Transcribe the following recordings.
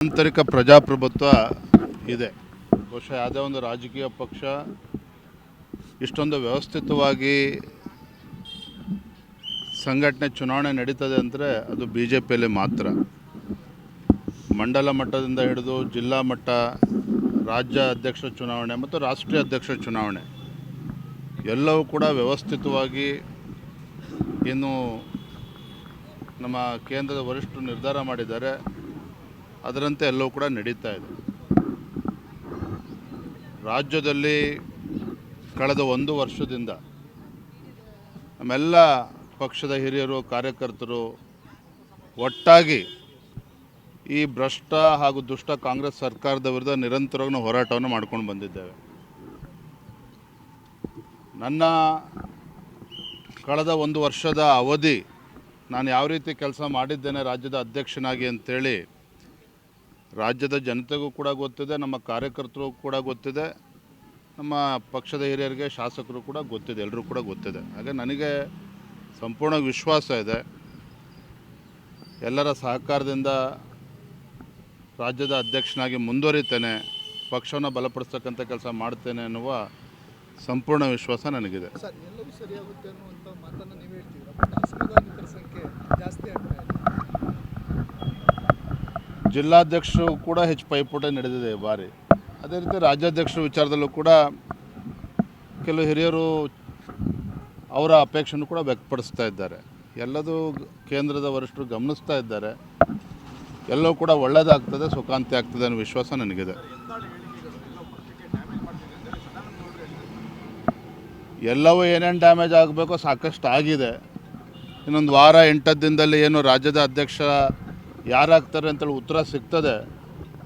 ಆಂತರಿಕ ಪ್ರಜಾಪ್ರಭುತ್ವ ಇದೆ. ಬಹುಶಃ ಯಾವುದೇ ಒಂದು ರಾಜಕೀಯ ಪಕ್ಷ ಇಷ್ಟೊಂದು ವ್ಯವಸ್ಥಿತವಾಗಿ ಸಂಘಟನೆ ಚುನಾವಣೆ ನಡೀತದೆ ಅಂದರೆ ಅದು BJPಯಲ್ಲಿ ಮಾತ್ರ. ಮಂಡಲ ಮಟ್ಟದಿಂದ ಹಿಡಿದು ಜಿಲ್ಲಾ ಮಟ್ಟ, ರಾಜ್ಯ ಅಧ್ಯಕ್ಷ ಚುನಾವಣೆ ಮತ್ತು ರಾಷ್ಟ್ರೀಯ ಅಧ್ಯಕ್ಷ ಚುನಾವಣೆ ಎಲ್ಲವೂ ಕೂಡ ವ್ಯವಸ್ಥಿತವಾಗಿ ಇನ್ನು ನಮ್ಮ ಕೇಂದ್ರದ ವರಿಷ್ಠರು ನಿರ್ಧಾರ ಮಾಡಿದ್ದಾರೆ, ಅದರಂತೆ ಎಲ್ಲವೂ ಕೂಡ ನಡೀತಾ ಇದೆ. ರಾಜ್ಯದಲ್ಲಿ ಕಳೆದ 1 ವರ್ಷದಿಂದ ನಮ್ಮೆಲ್ಲ ಪಕ್ಷದ ಹಿರಿಯರು, ಕಾರ್ಯಕರ್ತರು ಒಟ್ಟಾಗಿ ಈ ಭ್ರಷ್ಟ ಹಾಗೂ ದುಷ್ಟ ಕಾಂಗ್ರೆಸ್ ಸರ್ಕಾರದ ವಿರುದ್ಧ ನಿರಂತರವಾಗಿ ನಾವು ಹೋರಾಟವನ್ನು ಮಾಡ್ಕೊಂಡು ಬಂದಿದ್ದೇವೆ. ನನ್ನ ಕಳೆದ 1 ವರ್ಷದ ಅವಧಿ ನಾನು ಯಾವ ರೀತಿ ಕೆಲಸ ಮಾಡಿದ್ದೇನೆ ರಾಜ್ಯದ ಅಧ್ಯಕ್ಷನಾಗಿ ಅಂತೇಳಿ ರಾಜ್ಯದ ಜನತೆಗೂ ಕೂಡ ಗೊತ್ತಿದೆ, ನಮ್ಮ ಕಾರ್ಯಕರ್ತರು ಕೂಡ ಗೊತ್ತಿದೆ, ನಮ್ಮ ಪಕ್ಷದ ಹಿರಿಯರಿಗೆ, ಶಾಸಕರು ಕೂಡ ಗೊತ್ತಿದೆ, ಎಲ್ಲರೂ ಕೂಡ ಗೊತ್ತಿದೆ. ಹಾಗೆ ನನಗೆ ಸಂಪೂರ್ಣ ವಿಶ್ವಾಸ ಇದೆ, ಎಲ್ಲರ ಸಹಕಾರದಿಂದ ರಾಜ್ಯದ ಅಧ್ಯಕ್ಷನಾಗಿ ಮುಂದುವರಿತೇನೆ, ಪಕ್ಷವನ್ನು ಬಲಪಡಿಸ್ತಕ್ಕಂಥ ಕೆಲಸ ಮಾಡ್ತೇನೆ ಅನ್ನುವ ಸಂಪೂರ್ಣ ವಿಶ್ವಾಸ ನನಗಿದೆ. ಸರ್, ಎಲ್ಲವೂ ಸರಿಯಾಗುತ್ತೆ ಅನ್ನುವಂಥ ಮಾತನ್ನು ನೀವು ಹೇಳ್ತೀರಾ, ಬಟ್ ಅಸಮಾಧಾನಿತರ ಸಂಖ್ಯೆ ಜಾಸ್ತಿ ಆಗ್ತಾ ಇದೆ. ಜಿಲ್ಲಾಧ್ಯಕ್ಷರು ಕೂಡ ಹೆಚ್ಚು ಪೈಪೋಟಿ ನಡೆದಿದೆ ಈ ಬಾರಿ. ಅದೇ ರೀತಿ ರಾಜ್ಯಾಧ್ಯಕ್ಷರ ವಿಚಾರದಲ್ಲೂ ಕೂಡ ಕೆಲವು ಹಿರಿಯರು ಅವರ ಅಪೇಕ್ಷೆಯನ್ನು ಕೂಡ ವ್ಯಕ್ತಪಡಿಸ್ತಾ ಇದ್ದಾರೆ. ಎಲ್ಲದೂ ಕೇಂದ್ರದ ವರಿಷ್ಠರು ಗಮನಿಸ್ತಾ ಇದ್ದಾರೆ. ಎಲ್ಲವೂ ಕೂಡ ಒಳ್ಳೆಯದಾಗ್ತದೆ, ಸುಖಾಂತಿ ಆಗ್ತದೆ ಅನ್ನೋ ವಿಶ್ವಾಸ ನನಗಿದೆ. ಎಲ್ಲವೂ ಏನೇನು ಡ್ಯಾಮೇಜ್ ಆಗಬೇಕೋ ಸಾಕಷ್ಟು ಆಗಿದೆ. ಇನ್ನೊಂದು ವಾರ 8 ದಿನದಲ್ಲಿ ಏನು ರಾಜ್ಯದ ಅಧ್ಯಕ್ಷ ಯಾರಾಗ್ತಾರೆ ಅಂತೇಳಿ ಉತ್ತರ ಸಿಗ್ತದೆ.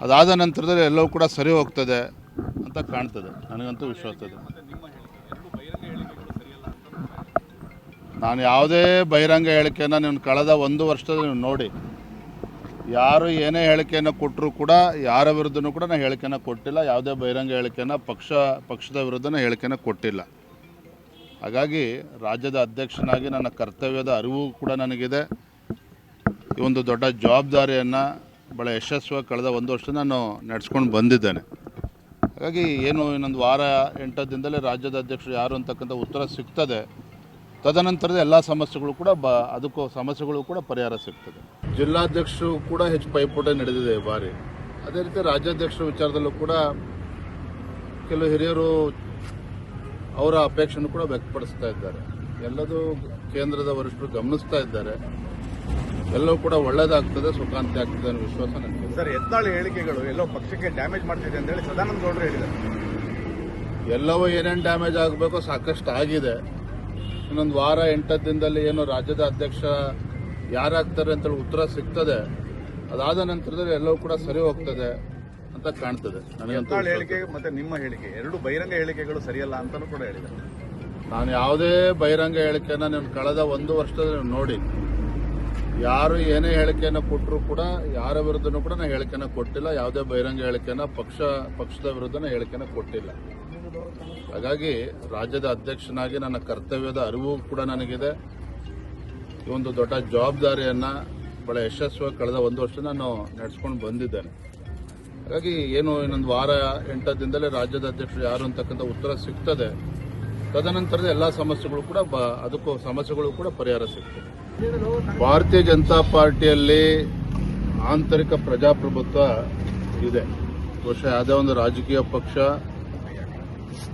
ಅದಾದ ನಂತರದಲ್ಲಿ ಎಲ್ಲವೂ ಕೂಡ ಸರಿ ಹೋಗ್ತದೆ ಅಂತ ಕಾಣ್ತದೆ, ನನಗಂತೂ ವಿಶ್ವಾಸ ಇದೆ. ನಾನು ಯಾವುದೇ ಬಹಿರಂಗ ಹೇಳಿಕೆಯನ್ನು ನೀವು ಕಳೆದ 1 ವರ್ಷದಲ್ಲಿ ನೀವು ನೋಡಿ, ಯಾರು ಏನೇ ಹೇಳಿಕೆಯನ್ನು ಕೊಟ್ಟರೂ ಕೂಡ ಯಾರ ವಿರುದ್ಧನೂ ಕೂಡ ನಾನು ಹೇಳಿಕೆಯನ್ನು ಕೊಟ್ಟಿಲ್ಲ. ಯಾವುದೇ ಬಹಿರಂಗ ಹೇಳಿಕೆಯನ್ನು ಪಕ್ಷದ ವಿರುದ್ಧನ ಹೇಳಿಕೆಯನ್ನು ಕೊಟ್ಟಿಲ್ಲ. ಹಾಗಾಗಿ ರಾಜ್ಯದ ಅಧ್ಯಕ್ಷನಾಗಿ ನನ್ನ ಕರ್ತವ್ಯದ ಅರಿವು ಕೂಡ ನನಗಿದೆ. ಈ ಒಂದು ದೊಡ್ಡ ಜವಾಬ್ದಾರಿಯನ್ನು ಭಾಳ ಯಶಸ್ವಿಯಾಗಿ ಕಳೆದ 1 ವರ್ಷ ನಾನು ನಡೆಸ್ಕೊಂಡು ಬಂದಿದ್ದೇನೆ. ಹಾಗಾಗಿ ಏನು ಇನ್ನೊಂದು ವಾರ 8 ದಿನದಲ್ಲಿ ರಾಜ್ಯದ ಅಧ್ಯಕ್ಷರು ಯಾರು ಅಂತಕ್ಕಂಥ ಉತ್ತರ ಸಿಗ್ತದೆ. ತದನಂತರದ ಎಲ್ಲ ಸಮಸ್ಯೆಗಳು ಕೂಡ ಸಮಸ್ಯೆಗಳು ಕೂಡ ಪರಿಹಾರ ಸಿಗ್ತದೆ. ಜಿಲ್ಲಾಧ್ಯಕ್ಷರು ಕೂಡ ಹೆಚ್ಚು ಪೈಪೋಟಿ ನಡೆದಿದೆ ಈ ಬಾರಿ. ಅದೇ ರೀತಿ ರಾಜ್ಯಾಧ್ಯಕ್ಷರ ವಿಚಾರದಲ್ಲೂ ಕೂಡ ಕೆಲವು ಹಿರಿಯರು ಅವರ ಅಪೇಕ್ಷೆಯನ್ನು ಕೂಡ ವ್ಯಕ್ತಪಡಿಸ್ತಾ ಇದ್ದಾರೆ. ಎಲ್ಲದೂ ಕೇಂದ್ರದ ವರಿಷ್ಠರು ಗಮನಿಸ್ತಾ ಇದ್ದಾರೆ. ಎಲ್ಲವೂ ಕೂಡ ಒಳ್ಳೆಯದಾಗ್ತದೆ, ಸುಖಾಂತಿ ಆಗ್ತದೆ ಅನ್ನೋ ವಿಶ್ವಾಸ ನನಗೆ. ಸರ್, ಯತ್ನಾಳ್ ಹೇಳಿಕೆಗಳು ಎಲ್ಲೋ ಪಕ್ಷಕ್ಕೆ ಡ್ಯಾಮೇಜ್ ಮಾಡ್ತಿದೆ ಅಂತ ಹೇಳಿ ಸದಾನಂದ ಗೌಡರು ಹೇಳಿದ್ದಾರೆ. ಎಲ್ಲವೂ ಏನೇನು ಡ್ಯಾಮೇಜ್ ಆಗಬೇಕೋ ಸಾಕಷ್ಟು ಆಗಿದೆ. ಇನ್ನೊಂದು ವಾರ 8 ದಿನದಲ್ಲಿ ಏನು ರಾಜ್ಯದ ಅಧ್ಯಕ್ಷ ಯಾರಾಗ್ತಾರೆ ಅಂತೇಳಿ ಉತ್ತರ ಸಿಗ್ತದೆ. ಅದಾದ ನಂತರದಲ್ಲಿ ಎಲ್ಲವೂ ಕೂಡ ಸರಿ ಹೋಗ್ತದೆ ಅಂತ ಕಾಣ್ತದೆ, ನನಗಂತೂ. ಹೇಳಿಕೆ ಮತ್ತೆ ನಿಮ್ಮ ಹೇಳಿಕೆ ಎರಡು ಬಹಿರಂಗ ಹೇಳಿಕೆಗಳು ಸರಿಯಲ್ಲ ಅಂತಾನೂ ಕೂಡ ಹೇಳಿದ್ದಾರೆ. ನಾನು ಯಾವುದೇ ಬಹಿರಂಗ ಹೇಳಿಕೆಯನ್ನು ನೀವು ಕಳೆದ 1 ವರ್ಷದಲ್ಲಿ ನೋಡಿ, ಯಾರು ಏನೇ ಹೇಳಿಕೆಯನ್ನು ಕೊಟ್ಟರೂ ಕೂಡ ಯಾರ ವಿರುದ್ಧನೂ ಕೂಡ ನಾನು ಹೇಳಿಕೆಯನ್ನು ಕೊಟ್ಟಿಲ್ಲ. ಯಾವುದೇ ಬಹಿರಂಗ ಹೇಳಿಕೆಯನ್ನು ಪಕ್ಷದ ವಿರುದ್ಧನ ಹೇಳಿಕೆಯನ್ನು ಕೊಟ್ಟಿಲ್ಲ. ಹಾಗಾಗಿ ರಾಜ್ಯದ ಅಧ್ಯಕ್ಷನಾಗಿ ನನ್ನ ಕರ್ತವ್ಯದ ಅರಿವು ಕೂಡ ನನಗಿದೆ. ಈ ಒಂದು ದೊಡ್ಡ ಜವಾಬ್ದಾರಿಯನ್ನು ಭಾಳ ಯಶಸ್ವಿಯಾಗಿ ಕಳೆದ 1 ವರ್ಷ ನಾನು ನಡೆಸ್ಕೊಂಡು ಬಂದಿದ್ದೇನೆ. ಹಾಗಾಗಿ ಏನು ಇನ್ನೊಂದು ವಾರ 8 ದಿನದಲ್ಲಿ ರಾಜ್ಯದ ಅಧ್ಯಕ್ಷರು ಯಾರು ಅಂತಕ್ಕಂಥ ಉತ್ತರ ಸಿಗ್ತದೆ. ತದನಂತರದ ಎಲ್ಲ ಸಮಸ್ಯೆಗಳು ಕೂಡ ಪರಿಹಾರ ಸಿಗ್ತದೆ. ಭಾರತೀಯ ಜನತಾ ಪಾರ್ಟಿಯಲ್ಲಿ ಆಂತರಿಕ ಪ್ರಜಾಪ್ರಭುತ್ವ ಇದೆ. ಬಹುಶಃ ಯಾವುದೇ ಒಂದು ರಾಜಕೀಯ ಪಕ್ಷ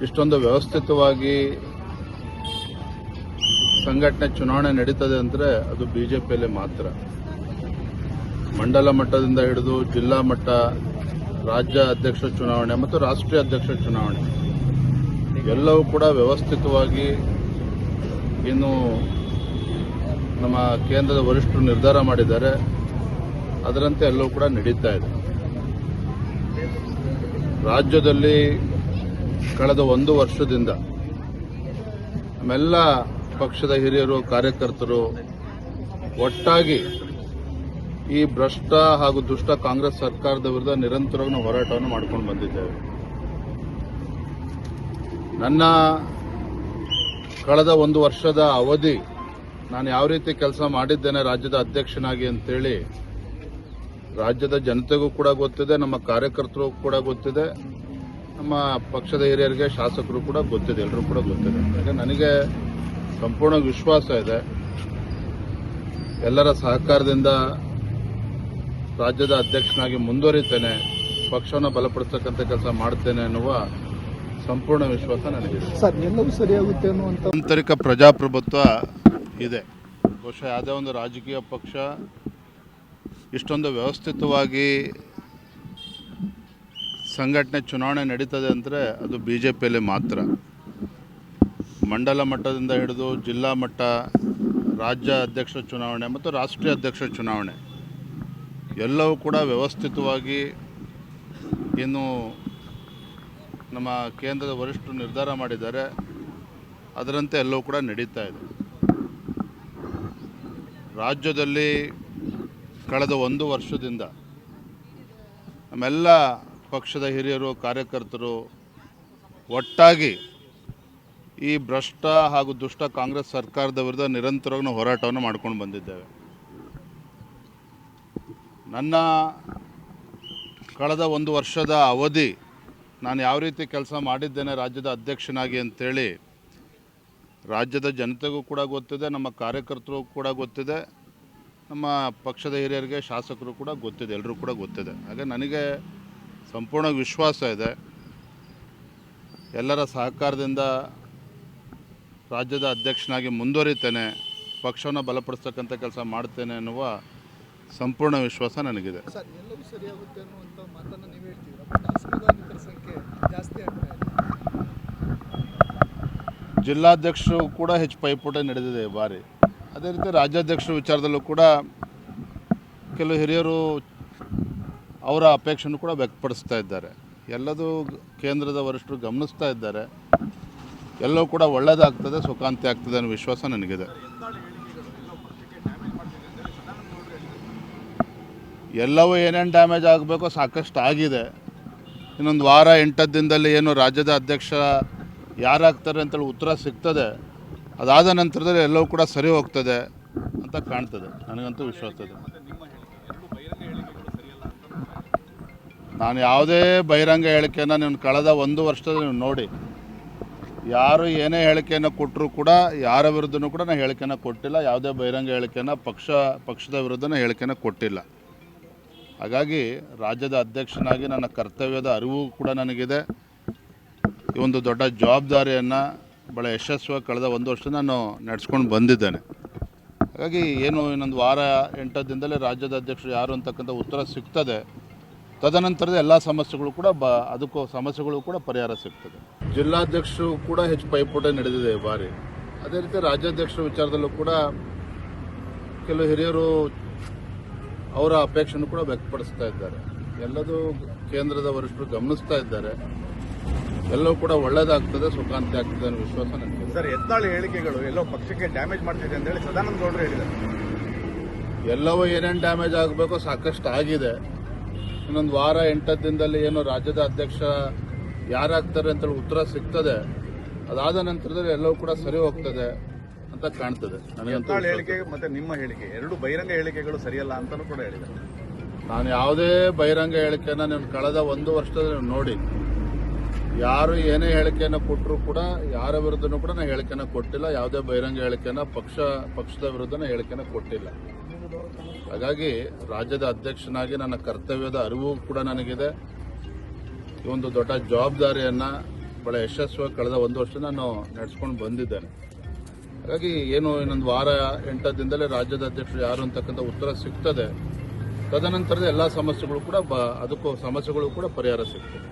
ಇಷ್ಟೊಂದು ವ್ಯವಸ್ಥಿತವಾಗಿ ಸಂಘಟನೆ ಚುನಾವಣೆ ನಡೀತದೆ ಅಂದರೆ ಅದು BJPಯಲ್ಲಿ ಮಾತ್ರ. ಮಂಡಲ ಮಟ್ಟದಿಂದ ಹಿಡಿದು ಜಿಲ್ಲಾ ಮಟ್ಟ, ರಾಜ್ಯ ಅಧ್ಯಕ್ಷ ಚುನಾವಣೆ ಮತ್ತು ರಾಷ್ಟ್ರೀಯ ಅಧ್ಯಕ್ಷ ಚುನಾವಣೆ ಎಲ್ಲವೂ ಕೂಡ ವ್ಯವಸ್ಥಿತವಾಗಿ ಇನ್ನು ನಮ್ಮ ಕೇಂದ್ರದ ವರಿಷ್ಠರು ನಿರ್ಧಾರ ಮಾಡಿದ್ದಾರೆ, ಅದರಂತೆ ಎಲ್ಲವೂ ಕೂಡ ನಡೀತಾ ಇದೆ. ರಾಜ್ಯದಲ್ಲಿ ಕಳೆದ 1 ವರ್ಷದಿಂದ ನಮ್ಮೆಲ್ಲ ಪಕ್ಷದ ಹಿರಿಯರು, ಕಾರ್ಯಕರ್ತರು ಒಟ್ಟಾಗಿ ಈ ಭ್ರಷ್ಟ ಹಾಗೂ ದುಷ್ಟ ಕಾಂಗ್ರೆಸ್ ಸರ್ಕಾರದ ವಿರುದ್ಧ ನಿರಂತರವಾಗಿ ನಾವು ಹೋರಾಟವನ್ನು ಮಾಡ್ಕೊಂಡು ಬಂದಿದ್ದೇವೆ. ನನ್ನ ಕಳೆದ 1 ವರ್ಷದ ಅವಧಿ ನಾನು ಯಾವ ರೀತಿ ಕೆಲಸ ಮಾಡಿದ್ದೇನೆ ರಾಜ್ಯದ ಅಧ್ಯಕ್ಷನಾಗಿ ಅಂತೇಳಿ ರಾಜ್ಯದ ಜನತೆಗೂ ಕೂಡ ಗೊತ್ತಿದೆ, ನಮ್ಮ ಕಾರ್ಯಕರ್ತರಿಗೂ ಕೂಡ ಗೊತ್ತಿದೆ, ನಮ್ಮ ಪಕ್ಷದ ಹಿರಿಯರಿಗೆ ಶಾಸಕರು ಕೂಡ ಗೊತ್ತಿದೆ, ಎಲ್ಲರೂ ಕೂಡ ಗೊತ್ತಿದೆ. ಹಾಗೆ ನನಗೆ ಸಂಪೂರ್ಣ ವಿಶ್ವಾಸ ಇದೆ. ಎಲ್ಲರ ಸಹಕಾರದಿಂದ ರಾಜ್ಯದ ಅಧ್ಯಕ್ಷನಾಗಿ ಮುಂದುವರಿತೇನೆ, ಪಕ್ಷವನ್ನು ಬಲಪಡಿಸತಕ್ಕಂಥ ಕೆಲಸ ಮಾಡ್ತೇನೆ ಅನ್ನುವ ಸಂಪೂರ್ಣ ವಿಶ್ವಾಸ ನನಗಿದೆ. ಸರ್, ಎಲ್ಲವೂ ಸರಿಯಾಗುತ್ತೆ ಅನ್ನುವಂಥ ಆಂತರಿಕ ಪ್ರಜಾಪ್ರಭುತ್ವ ಇದೆ. ಬಹುಶಃ ಯಾವುದೇ ಒಂದು ರಾಜಕೀಯ ಪಕ್ಷ ಇಷ್ಟೊಂದು ವ್ಯವಸ್ಥಿತವಾಗಿ ಸಂಘಟನೆ ಚುನಾವಣೆ ನಡೀತದೆ ಅಂದರೆ ಅದು BJPಯಲ್ಲಿ ಮಾತ್ರ. ಮಂಡಲ ಮಟ್ಟದಿಂದ ಹಿಡಿದು ಜಿಲ್ಲಾ ಮಟ್ಟ, ರಾಜ್ಯ ಅಧ್ಯಕ್ಷರ ಚುನಾವಣೆ ಮತ್ತು ರಾಷ್ಟ್ರೀಯ ಅಧ್ಯಕ್ಷರ ಚುನಾವಣೆ ಎಲ್ಲವೂ ಕೂಡ ವ್ಯವಸ್ಥಿತವಾಗಿ ಏನು ನಮ್ಮ ಕೇಂದ್ರದ ವರಿಷ್ಠರು ನಿರ್ಧಾರ ಮಾಡಿದ್ದಾರೆ ಅದರಂತೆ ಎಲ್ಲವೂ ಕೂಡ ನಡೀತಾ ಇದೆ. ರಾಜ್ಯದಲ್ಲಿ ಕಳೆದ 1 ವರ್ಷದಿಂದ ನಮ್ಮೆಲ್ಲ ಪಕ್ಷದ ಹಿರಿಯರು, ಕಾರ್ಯಕರ್ತರು ಒಟ್ಟಾಗಿ ಈ ಭ್ರಷ್ಟ ಹಾಗೂ ದುಷ್ಟ ಕಾಂಗ್ರೆಸ್ ಸರ್ಕಾರದ ವಿರುದ್ಧ ನಿರಂತರವಾಗಿ ಹೋರಾಟವನ್ನು ಮಾಡ್ಕೊಂಡು ಬಂದಿದ್ದೇವೆ. ನನ್ನ ಕಳೆದ 1 ವರ್ಷದ ಅವಧಿ ನಾನು ಯಾವ ರೀತಿ ಕೆಲಸ ಮಾಡಿದ್ದೇನೆ ರಾಜ್ಯದ ಅಧ್ಯಕ್ಷನಾಗಿ ಅಂತೇಳಿ ರಾಜ್ಯದ ಜನತೆಗೂ ಕೂಡ ಗೊತ್ತಿದೆ, ನಮ್ಮ ಕಾರ್ಯಕರ್ತರಿಗೂ ಕೂಡ ಗೊತ್ತಿದೆ, ನಮ್ಮ ಪಕ್ಷದ ಹಿರಿಯರಿಗೆ ಶಾಸಕರು ಕೂಡ ಗೊತ್ತಿದೆ, ಎಲ್ಲರೂ ಕೂಡ ಗೊತ್ತಿದೆ. ಹಾಗೆ ನನಗೆ ಸಂಪೂರ್ಣ ವಿಶ್ವಾಸ ಇದೆ. ಎಲ್ಲರ ಸಹಕಾರದಿಂದ ರಾಜ್ಯದ ಅಧ್ಯಕ್ಷನಾಗಿ ಮುಂದುವರಿತೇನೆ, ಪಕ್ಷವನ್ನು ಬಲಪಡಿಸತಕ್ಕಂಥ ಕೆಲಸ ಮಾಡ್ತೇನೆ ಅನ್ನುವ ಸಂಪೂರ್ಣ ವಿಶ್ವಾಸ ನನಗಿದೆ. ಸರ್, ಎಲ್ಲವೂ ಸರಿಯಾಗುತ್ತೆ ಅನ್ನುವಂಥ ಮಾತನ್ನು ನೀವು ಹೇಳ್ತಿದ್ದೀರಾ, ಬಟ್ ಅಸಮಾಧಾನಿತರ ಸಂಖ್ಯೆ ಜಾಸ್ತಿ ಆಗ್ತಾ ಇದೆ. ಜಿಲ್ಲಾಧ್ಯಕ್ಷರು ಕೂಡ ಹೆಚ್ಚು ಪೈಪೋಟಿ ನಡೆದಿದೆ ಈ ಬಾರಿ. ಅದೇ ರೀತಿ ರಾಜ್ಯಾಧ್ಯಕ್ಷರ ವಿಚಾರದಲ್ಲೂ ಕೂಡ ಕೆಲವು ಹಿರಿಯರು ಅವರ ಅಪೇಕ್ಷೆಯನ್ನು ಕೂಡ ವ್ಯಕ್ತಪಡಿಸ್ತಾ ಇದ್ದಾರೆ. ಎಲ್ಲದೂ ಕೇಂದ್ರದ ವರಿಷ್ಠರು ಗಮನಿಸ್ತಾ ಇದ್ದಾರೆ. ಎಲ್ಲವೂ ಕೂಡ ಒಳ್ಳೆಯದಾಗ್ತದೆ, ಸುಖಾಂತಿ ಆಗ್ತದೆ ಅನ್ನೋ ವಿಶ್ವಾಸ ನನಗಿದೆ. ಎಲ್ಲವೂ ಏನೇನು ಡ್ಯಾಮೇಜ್ ಆಗಬೇಕೋ ಸಾಕಷ್ಟು ಆಗಿದೆ. ಇನ್ನೊಂದು ವಾರ 8 ದಿನದಲ್ಲಿ ಏನು ರಾಜ್ಯದ ಅಧ್ಯಕ್ಷ ಯಾರಾಗ್ತಾರೆ ಅಂತೇಳಿ ಉತ್ತರ ಸಿಗ್ತದೆ. ಅದಾದ ನಂತರದಲ್ಲಿ ಎಲ್ಲವೂ ಕೂಡ ಸರಿ ಹೋಗ್ತದೆ ಅಂತ ಕಾಣ್ತದೆ. ನನಗಂತೂ ವಿಶ್ವಾಸ ಇದೆ. ನಾನು ಯಾವುದೇ ಬಹಿರಂಗ ಹೇಳಿಕೆಯನ್ನು ನೀವು ಕಳೆದ 1 ವರ್ಷದಲ್ಲಿ ನೀವು ನೋಡಿ, ಯಾರು ಏನೇ ಹೇಳಿಕೆಯನ್ನು ಕೊಟ್ಟರೂ ಕೂಡ ಯಾರ ವಿರುದ್ಧನೂ ಕೂಡ ನಾನು ಹೇಳಿಕೆಯನ್ನು ಕೊಟ್ಟಿಲ್ಲ. ಯಾವುದೇ ಬಹಿರಂಗ ಹೇಳಿಕೆಯನ್ನು ಪಕ್ಷದ ವಿರುದ್ಧ ಹೇಳಿಕೆಯನ್ನು ಕೊಟ್ಟಿಲ್ಲ. ಹಾಗಾಗಿ ರಾಜ್ಯದ ಅಧ್ಯಕ್ಷನಾಗಿ ನನ್ನ ಕರ್ತವ್ಯದ ಅರಿವು ಕೂಡ ನನಗಿದೆ. ಈ ಒಂದು ದೊಡ್ಡ ಜವಾಬ್ದಾರಿಯನ್ನು ಭಾಳ ಯಶಸ್ವಿಯಾಗಿ ಕಳೆದ 1 ವರ್ಷ ನಾನು ನಡೆಸ್ಕೊಂಡು ಬಂದಿದ್ದೇನೆ. ಹಾಗಾಗಿ ಏನು ಇನ್ನೊಂದು ವಾರ 8 ದಿನದಲ್ಲಿ ರಾಜ್ಯದ ಅಧ್ಯಕ್ಷರು ಯಾರು ಅಂತಕ್ಕಂಥ ಉತ್ತರ ಸಿಗ್ತದೆ. ತದನಂತರದ ಎಲ್ಲ ಸಮಸ್ಯೆಗಳು ಕೂಡ ಸಮಸ್ಯೆಗಳು ಕೂಡ ಪರಿಹಾರ ಸಿಗ್ತದೆ. ಜಿಲ್ಲಾಧ್ಯಕ್ಷರು ಕೂಡ ಹೆಚ್ಚು ಪೈಪೋಟಿ ನಡೆದಿದೆ ಈ ಬಾರಿ. ಅದೇ ರೀತಿ ರಾಜ್ಯಾಧ್ಯಕ್ಷರ ವಿಚಾರದಲ್ಲೂ ಕೂಡ ಕೆಲವು ಹಿರಿಯರು ಅವರ ಅಪೇಕ್ಷೆಯನ್ನು ಕೂಡ ವ್ಯಕ್ತಪಡಿಸ್ತಾ ಇದ್ದಾರೆ. ಎಲ್ಲದೂ ಕೇಂದ್ರದ ವರಿಷ್ಠರು ಗಮನಿಸ್ತಾ ಇದ್ದಾರೆ. ಎಲ್ಲವೂ ಕೂಡ ಒಳ್ಳೆಯದಾಗ್ತದೆ, ಸುಖಾಂತಿ ಆಗ್ತದೆ ಅನ್ನೋ ವಿಶ್ವಾಸ ನನಗೆ. ಸರ್, ಯತ್ನಾಳ್ ಹೇಳಿಕೆಗಳು ಎಲ್ಲೋ ಪಕ್ಷಕ್ಕೆ ಡ್ಯಾಮೇಜ್ ಮಾಡ್ತಿದೆ ಅಂತ ಹೇಳಿ ಸದಾನಂದ ಗೌಡರು ಹೇಳಿದ್ದಾರೆ. ಎಲ್ಲವೂ ಏನೇನು ಡ್ಯಾಮೇಜ್ ಆಗಬೇಕೋ ಸಾಕಷ್ಟು ಆಗಿದೆ. ಇನ್ನೊಂದು ವಾರ 8 ದಿನದಲ್ಲಿ ಏನು ರಾಜ್ಯದ ಅಧ್ಯಕ್ಷ ಯಾರಾಗ್ತಾರೆ ಅಂತೇಳಿ ಉತ್ತರ ಸಿಗ್ತದೆ. ಅದಾದ ನಂತರದಲ್ಲಿ ಎಲ್ಲವೂ ಕೂಡ ಸರಿ ಹೋಗ್ತದೆ ಅಂತ ಕಾಣ್ತದೆ. ಯತ್ನಾಳ್ ಹೇಳಿಕೆ ಮತ್ತೆ ನಿಮ್ಮ ಹೇಳಿಕೆ ಎರಡು ಬಹಿರಂಗ ಹೇಳಿಕೆಗಳು ಸರಿಯಲ್ಲ ಅಂತಾನೂ ಕೂಡ ಹೇಳಿದ್ದಾರೆ. ನಾನು ಯಾವುದೇ ಬಹಿರಂಗ ಹೇಳಿಕೆಯನ್ನು ನೀವು ಕಳೆದ 1 ವರ್ಷದಲ್ಲಿ ನೀವು ನೋಡಿ, ಯಾರು ಏನೇ ಹೇಳಿಕೆಯನ್ನು ಕೊಟ್ಟರೂ ಕೂಡ ಯಾರ ವಿರುದ್ಧನೂ ಕೂಡ ನಾನು ಹೇಳಿಕೆಯನ್ನು ಕೊಟ್ಟಿಲ್ಲ. ಯಾವುದೇ ಬಹಿರಂಗ ಹೇಳಿಕೆಯನ್ನು ಪಕ್ಷದ ವಿರುದ್ಧ ಹೇಳಿಕೆಯನ್ನು ಕೊಟ್ಟಿಲ್ಲ. ಹಾಗಾಗಿ ರಾಜ್ಯದ ಅಧ್ಯಕ್ಷನಾಗಿ ನನ್ನ ಕರ್ತವ್ಯದ ಅರಿವು ಕೂಡ ನನಗಿದೆ. ಈ ಒಂದು ದೊಡ್ಡ ಜವಾಬ್ದಾರಿಯನ್ನು ಭಾಳ ಯಶಸ್ವಿಯಾಗಿ ಕಳೆದ 1 ವರ್ಷ ನಾನು ನಡೆಸ್ಕೊಂಡು ಬಂದಿದ್ದೇನೆ. ಹಾಗಾಗಿ ಏನು ಇನ್ನೊಂದು ವಾರ 8 ದಿನದಲ್ಲಿ ರಾಜ್ಯದ ಅಧ್ಯಕ್ಷರು ಯಾರು ಅಂತಕ್ಕಂಥ ಉತ್ತರ ಸಿಗ್ತದೆ. ತದನಂತರದ ಎಲ್ಲ ಸಮಸ್ಯೆಗಳು ಕೂಡ ಪರಿಹಾರ ಸಿಗ್ತದೆ.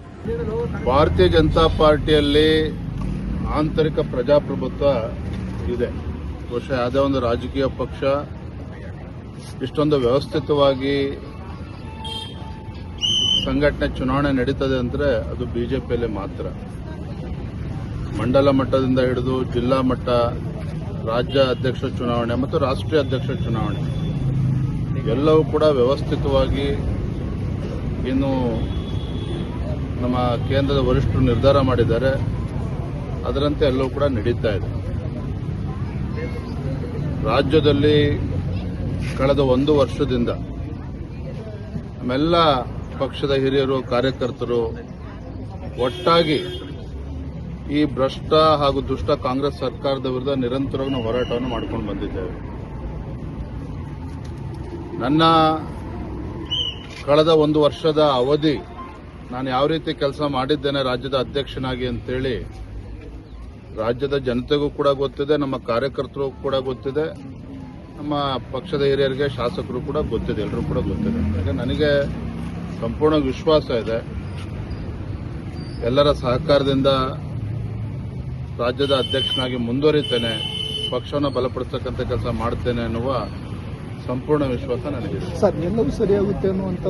ಭಾರತೀಯ ಜನತಾ ಪಾರ್ಟಿಯಲ್ಲಿ ಆಂತರಿಕ ಪ್ರಜಾಪ್ರಭುತ್ವ ಇದೆ. ಬಹುಶಃ ಯಾವುದೇ ಒಂದು ರಾಜಕೀಯ ಪಕ್ಷ ಇಷ್ಟೊಂದು ವ್ಯವಸ್ಥಿತವಾಗಿ ಸಂಘಟನೆ ಚುನಾವಣೆ ನಡೀತದೆ ಅಂದರೆ ಅದು BJPಯಲ್ಲಿ ಮಾತ್ರ. ಮಂಡಲ ಮಟ್ಟದಿಂದ ಹಿಡಿದು ಜಿಲ್ಲಾ ಮಟ್ಟ, ರಾಜ್ಯ ಅಧ್ಯಕ್ಷರ ಚುನಾವಣೆ ಮತ್ತು ರಾಷ್ಟ್ರೀಯ ಅಧ್ಯಕ್ಷರ ಚುನಾವಣೆ ಎಲ್ಲವೂ ಕೂಡ ವ್ಯವಸ್ಥಿತವಾಗಿ ಇನ್ನು ನಮ್ಮ ಕೇಂದ್ರದ ವರಿಷ್ಠರು ನಿರ್ಧಾರ ಮಾಡಿದ್ದಾರೆ. ಅದರಂತೆ ಎಲ್ಲವೂ ಕೂಡ ನಡೀತಾ ಇದೆ. ರಾಜ್ಯದಲ್ಲಿ ಕಳೆದ 1 ವರ್ಷದಿಂದ ನಮ್ಮೆಲ್ಲ ಪಕ್ಷದ ಹಿರಿಯರು ಕಾರ್ಯಕರ್ತರು ಒಟ್ಟಾಗಿ ಈ ಭ್ರಷ್ಟ ಹಾಗೂ ದುಷ್ಟ ಕಾಂಗ್ರೆಸ್ ಸರ್ಕಾರದ ವಿರುದ್ಧ ನಿರಂತರವಾಗಿ ನಾವು ಹೋರಾಟವನ್ನು ಮಾಡ್ಕೊಂಡು ಬಂದಿದ್ದೇವೆ. ನನ್ನ ಕಳೆದ 1 ವರ್ಷದ ಅವಧಿ ನಾನು ಯಾವ ರೀತಿ ಕೆಲಸ ಮಾಡಿದ್ದೇನೆ ರಾಜ್ಯದ ಅಧ್ಯಕ್ಷನಾಗಿ ಅಂತೇಳಿ ರಾಜ್ಯದ ಜನತೆಗೂ ಕೂಡ ಗೊತ್ತಿದೆ, ನಮ್ಮ ಕಾರ್ಯಕರ್ತರು ಕೂಡ ಗೊತ್ತಿದೆ, ನಮ್ಮ ಪಕ್ಷದ ಹಿರಿಯರಿಗೆ ಶಾಸಕರು ಕೂಡ ಗೊತ್ತಿದೆ, ಎಲ್ಲರೂ ಕೂಡ ಗೊತ್ತಿದೆ. ಹಾಗೆ ನನಗೆ ಸಂಪೂರ್ಣ ವಿಶ್ವಾಸ ಇದೆ, ಎಲ್ಲರ ಸಹಕಾರದಿಂದ ರಾಜ್ಯದ ಅಧ್ಯಕ್ಷನಾಗಿ ಮುಂದುವರಿತೇನೆ, ಪಕ್ಷವನ್ನು ಬಲಪಡಿಸತಕ್ಕಂಥ ಕೆಲಸ ಮಾಡ್ತೇನೆ ಅನ್ನುವ ಸಂಪೂರ್ಣ ವಿಶ್ವಾಸ ನನಗಿದೆ. ಸರ್ ಎಲ್ಲವೂ ಸರಿಯಾಗುತ್ತೆ ಅನ್ನುವಂಥ